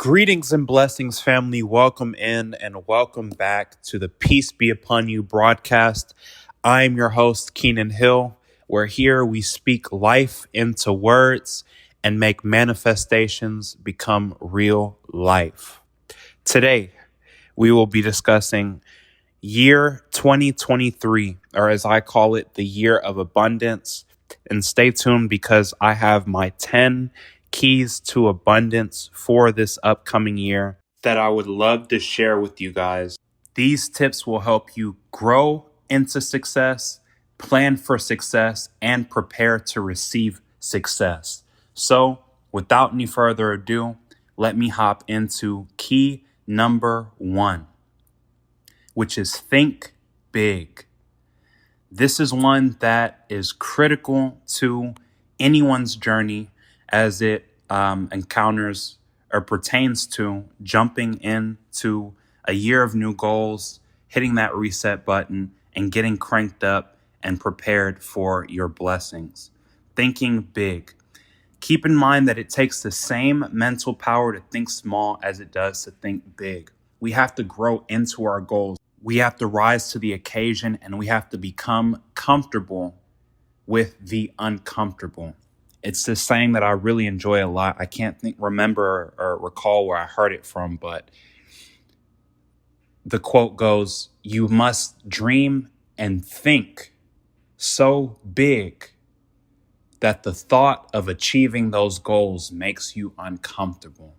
Greetings and blessings, family. Welcome in and welcome back to the Peace Be Upon You broadcast. I am your host, Keenan Hill, where here we speak life into words and make manifestations become real life. Today, we will be discussing year 2023, or as I call it, the year of abundance. And stay tuned because I have my 10 keys to abundance for this upcoming year that I would love to share with you guys. These tips will help you grow into success, plan for success, and prepare to receive success. So, without any further ado, let me hop into key number 1, which is think big. This is one that is critical to anyone's journey as it encounters or pertains to jumping into a year of new goals, hitting that reset button, and getting cranked up and prepared for your blessings. Thinking big. Keep in mind that it takes the same mental power to think small as it does to think big. We have to grow into our goals. We have to rise to the occasion, and we have to become comfortable with the uncomfortable. It's this saying that I really enjoy a lot. I can't remember or recall where I heard it from, but the quote goes, "You must dream and think so big that the thought of achieving those goals makes you uncomfortable."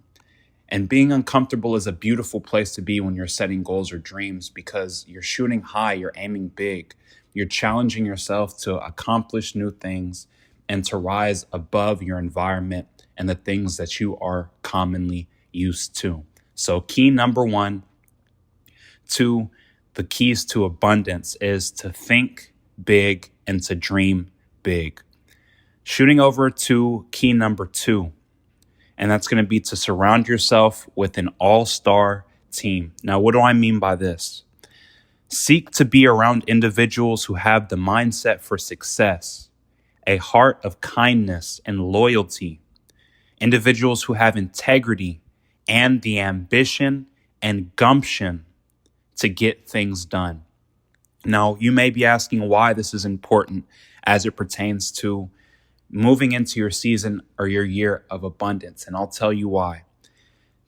And being uncomfortable is a beautiful place to be when you're setting goals or dreams, because you're shooting high, you're aiming big, you're challenging yourself to accomplish new things and to rise above your environment and the things that you are commonly used to. So key number 1 to the keys to abundance is to think big and to dream big. Shooting over to key number 2. And that's going to be to surround yourself with an all-star team. Now, what do I mean by this? Seek to be around individuals who have the mindset for success, a heart of kindness and loyalty, individuals who have integrity and the ambition and gumption to get things done. Now, you may be asking why this is important as it pertains to moving into your season or your year of abundance. And I'll tell you why.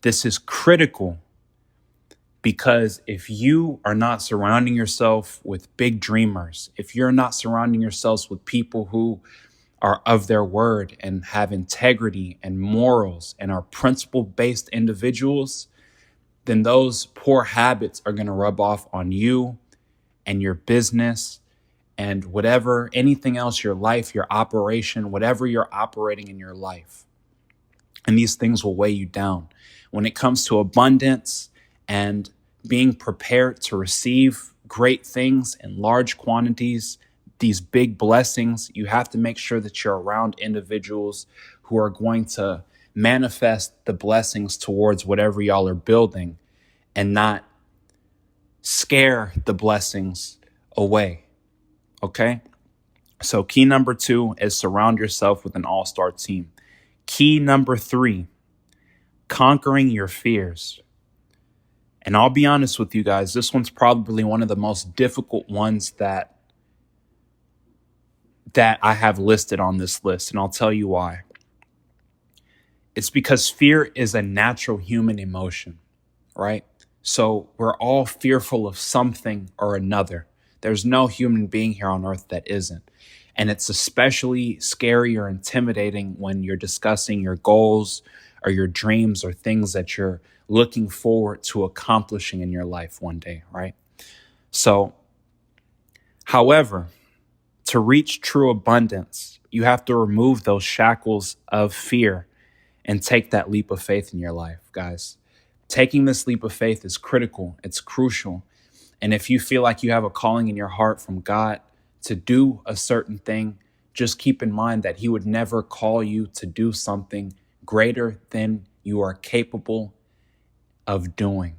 This is critical because if you are not surrounding yourself with big dreamers, if you're not surrounding yourselves with people who are of their word and have integrity and morals and are principle-based individuals, then those poor habits are going to rub off on you and your business and whatever, anything else, your life, your operation, whatever you're operating in your life. And these things will weigh you down. When it comes to abundance and being prepared to receive great things in large quantities, these big blessings, you have to make sure that you're around individuals who are going to manifest the blessings towards whatever y'all are building and not scare the blessings away. Okay, so key number 2 is surround yourself with an all-star team. Key number 3, conquering your fears. And I'll be honest with you guys, this one's probably one of the most difficult ones that I have listed on this list, and I'll tell you why. It's because fear is a natural human emotion, right? So we're all fearful of something or another. There's no human being here on earth that isn't. And it's especially scary or intimidating when you're discussing your goals or your dreams or things that you're looking forward to accomplishing in your life one day, right? So, however, to reach true abundance, you have to remove those shackles of fear and take that leap of faith in your life, guys. Taking this leap of faith is critical. It's crucial. And if you feel like you have a calling in your heart from God to do a certain thing, just keep in mind that He would never call you to do something greater than you are capable of doing.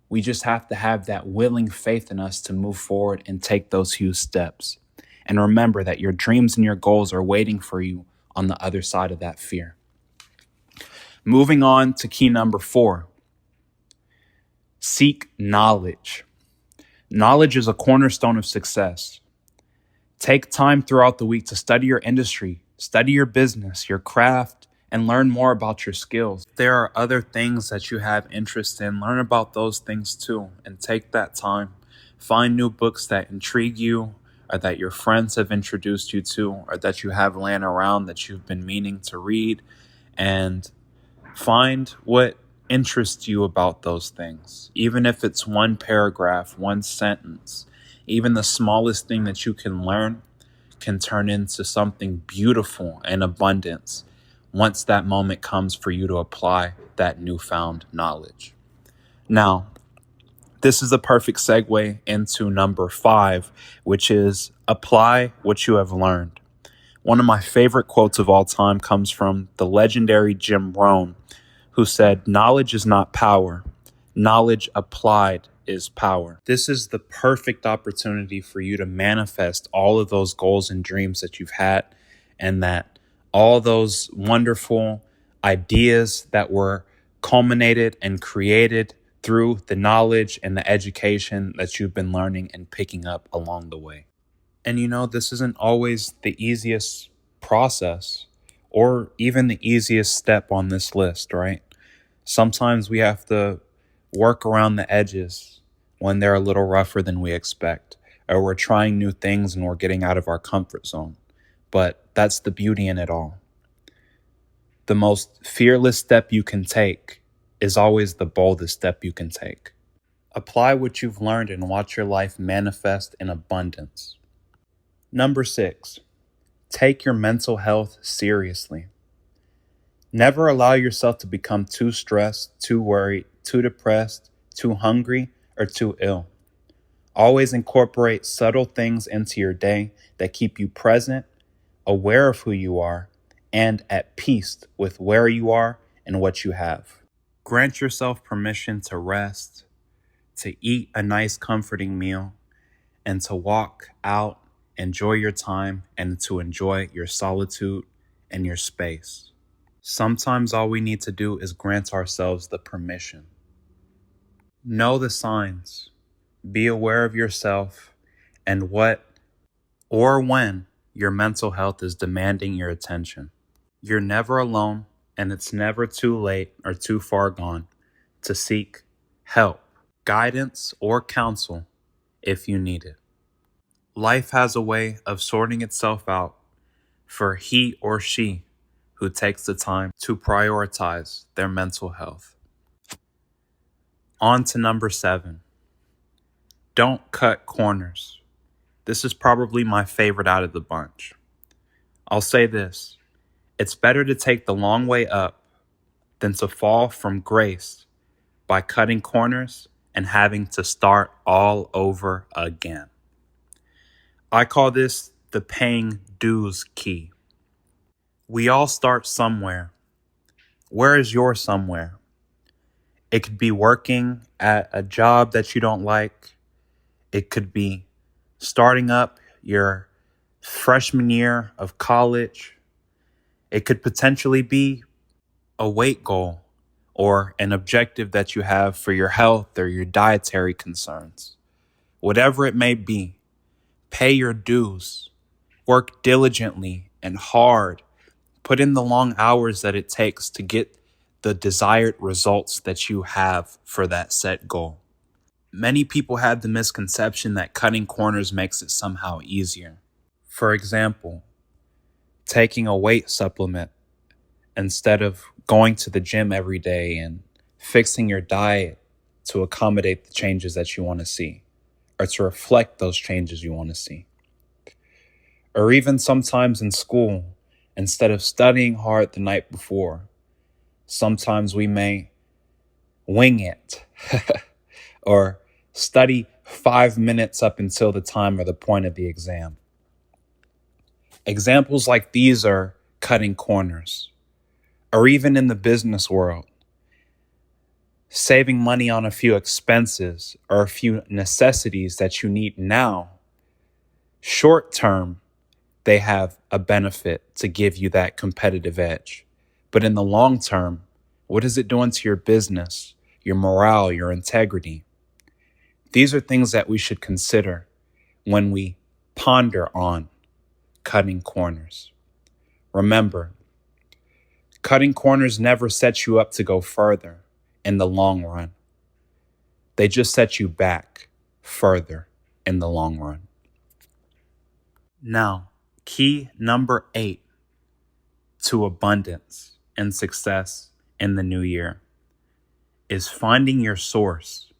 We just have to have that willing faith in us to move forward and take those huge steps. And remember that your dreams and your goals are waiting for you on the other side of that fear. Moving on to key number 4, Seek knowledge. Knowledge is a cornerstone of success. Take time throughout the week to study your industry, study your business, your craft, and learn more about your skills. If there are other things that you have interest in, learn about those things too, and take that time. Find new books that intrigue you, or that your friends have introduced you to, or that you have laying around that you've been meaning to read, and find what interests you about those things. Even if it's one paragraph, one sentence, even the smallest thing that you can learn can turn into something beautiful and abundance once that moment comes for you to apply that newfound knowledge. Now, this is a perfect segue into number 5, which is apply what you have learned. One of my favorite quotes of all time comes from the legendary Jim Rohn, who said, "Knowledge is not power. Knowledge applied is power." This is the perfect opportunity for you to manifest all of those goals and dreams that you've had, and that all those wonderful ideas that were culminated and created through the knowledge and the education that you've been learning and picking up along the way. And this isn't always the easiest process or even the easiest step on this list, right? Sometimes we have to work around the edges when they're a little rougher than we expect, or we're trying new things and we're getting out of our comfort zone. But that's the beauty in it all. The most fearless step you can take is always the boldest step you can take. Apply what you've learned and watch your life manifest in abundance. Number 6, take your mental health seriously. Never allow yourself to become too stressed, too worried, too depressed, too hungry, or too ill. Always incorporate subtle things into your day that keep you present, aware of who you are, and at peace with where you are and what you have. Grant yourself permission to rest, to eat a nice comforting meal, and to walk out, enjoy your time, and to enjoy your solitude and your space. Sometimes all we need to do is grant ourselves the permission. Know the signs. Be aware of yourself and what or when your mental health is demanding your attention. You're never alone, and it's never too late or too far gone to seek help, guidance, or counsel if you need it. Life has a way of sorting itself out for he or she who takes the time to prioritize their mental health. On to number 7. Don't cut corners. This is probably my favorite out of the bunch. I'll say this. It's better to take the long way up than to fall from grace by cutting corners and having to start all over again. I call this the paying dues key. We all start somewhere. Where is your somewhere? It could be working at a job that you don't like. It could be starting up your freshman year of college. It could potentially be a weight goal or an objective that you have for your health or your dietary concerns. Whatever it may be, pay your dues. Work diligently and hard. Put in the long hours that it takes to get the desired results that you have for that set goal. Many people have the misconception that cutting corners makes it somehow easier. For example, taking a weight supplement instead of going to the gym every day and fixing your diet to accommodate the changes that you want to see or to reflect those changes you want to see. Or even sometimes in school, instead of studying hard the night before, sometimes we may wing it or study 5 minutes up until the time or the point of the exam. Examples like these are cutting corners. Or even in the business world, saving money on a few expenses or a few necessities that you need now. Short term, they have a benefit to give you that competitive edge. But in the long term, what is it doing to your business, your morale, your integrity. These are things that we should consider when we ponder on cutting corners. Remember, cutting corners never set you up to go further in the long run. They just set you back further in the long run. Now, key number 8 to abundance and success in the new year is finding your source,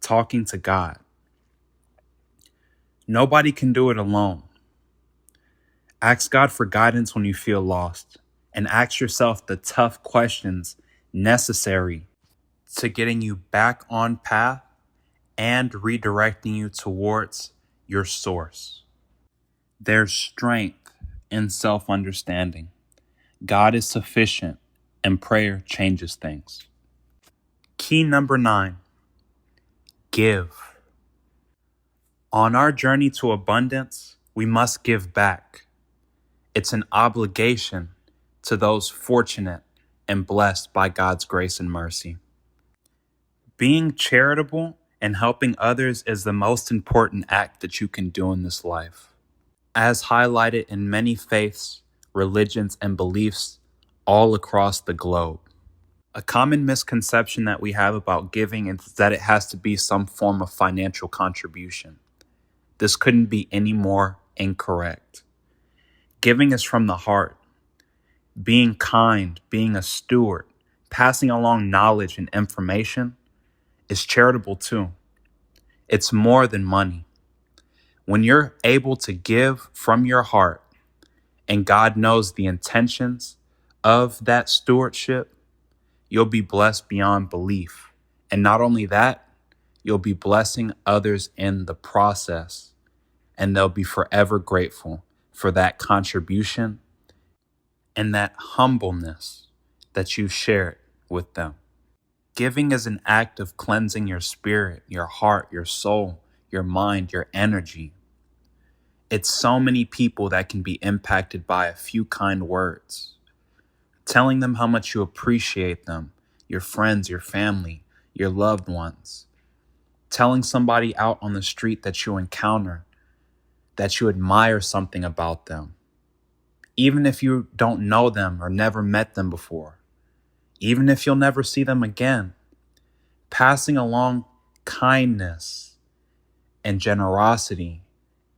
talking to God. Nobody can do it alone. Ask God for guidance when you feel lost, and ask yourself the tough questions necessary to getting you back on path and redirecting you towards your source. There's strength in self-understanding. God is sufficient, and prayer changes things. Key number 9, give. On our journey to abundance, we must give back. It's an obligation to those fortunate and blessed by God's grace and mercy. Being charitable and helping others is the most important act that you can do in this life. As highlighted in many faiths, religions, and beliefs all across the globe. A common misconception that we have about giving is that it has to be some form of financial contribution. This couldn't be any more incorrect. Giving is from the heart. Being kind, being a steward, passing along knowledge and information is charitable too. It's more than money. When you're able to give from your heart and God knows the intentions of that stewardship, you'll be blessed beyond belief. And not only that, you'll be blessing others in the process, and they'll be forever grateful for that contribution and that humbleness that you shared with them. Giving is an act of cleansing your spirit, your heart, your soul, your mind, your energy. It's so many people that can be impacted by a few kind words. Telling them how much you appreciate them, your friends, your family, your loved ones. Telling somebody out on the street that you encounter that you admire something about them. Even if you don't know them or never met them before. Even if you'll never see them again. Passing along kindness and generosity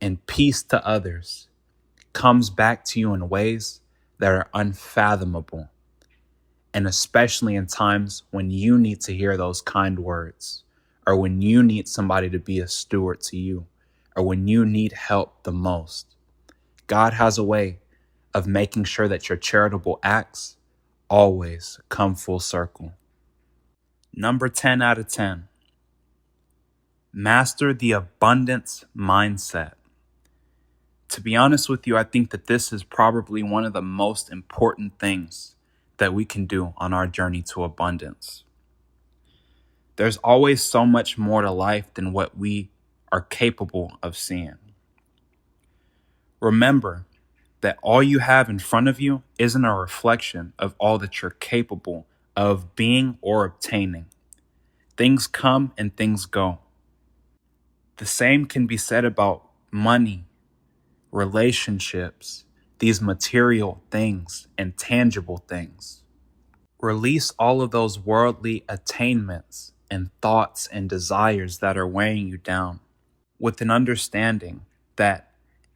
and peace to others comes back to you in ways that are unfathomable. And especially in times when you need to hear those kind words, or when you need somebody to be a steward to you, or when you need help the most. God has a way of making sure that your charitable acts always come full circle. Number 10 out of 10. Master the abundance mindset. To be honest with you, I think that this is probably one of the most important things that we can do on our journey to abundance. There's always so much more to life than what we are capable of seeing. Remember that all you have in front of you isn't a reflection of all that you're capable of being or obtaining. Things come and things go. The same can be said about money, relationships, these material things and tangible things. Release all of those worldly attainments and thoughts and desires that are weighing you down with an understanding that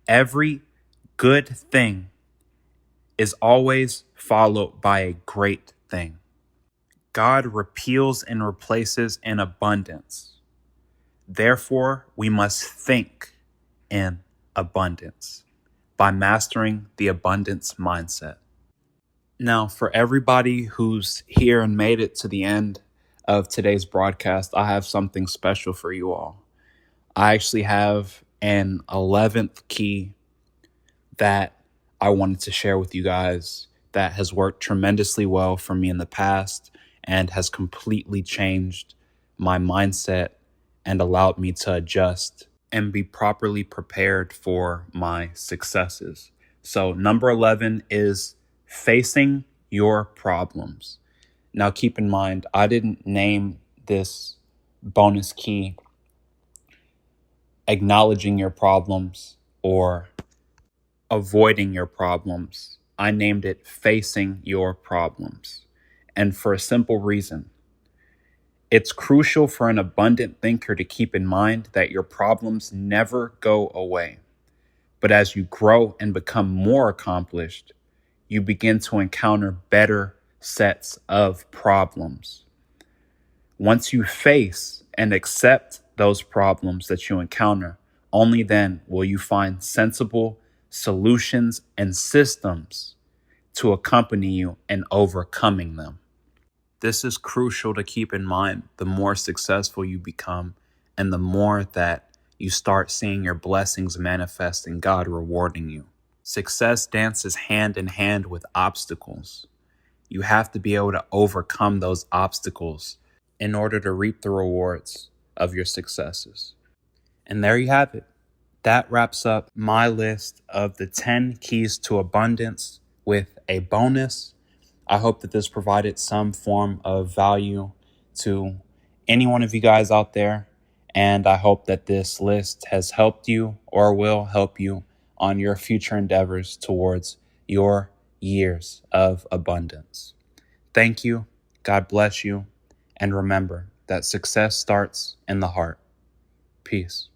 every good thing is always followed by a great thing. God repeals and replaces in abundance. Therefore, we must think in abundance by mastering the abundance mindset. Now, for everybody who's here and made it to the end of today's broadcast, I have something special for you all. I actually have an 11th key that I wanted to share with you guys that has worked tremendously well for me in the past and has completely changed my mindset and allowed me to adjust and be properly prepared for my successes. So number 11 is facing your problems. Now, keep in mind, I didn't name this bonus key acknowledging your problems or avoiding your problems. I named it facing your problems. And for a simple reason, it's crucial for an abundant thinker to keep in mind that your problems never go away. But as you grow and become more accomplished, you begin to encounter better sets of problems. Once you face and accept those problems that you encounter, only then will you find sensible solutions and systems to accompany you in overcoming them. This is crucial to keep in mind the more successful you become and the more that you start seeing your blessings manifest and God rewarding you. Success dances hand in hand with obstacles. You have to be able to overcome those obstacles in order to reap the rewards of your successes. And there you have it. That wraps up my list of the 10 keys to abundance with a bonus. I hope that this provided some form of value to any one of you guys out there. And I hope that this list has helped you or will help you on your future endeavors towards your years of abundance. Thank you. God bless you. And remember that success starts in the heart. Peace.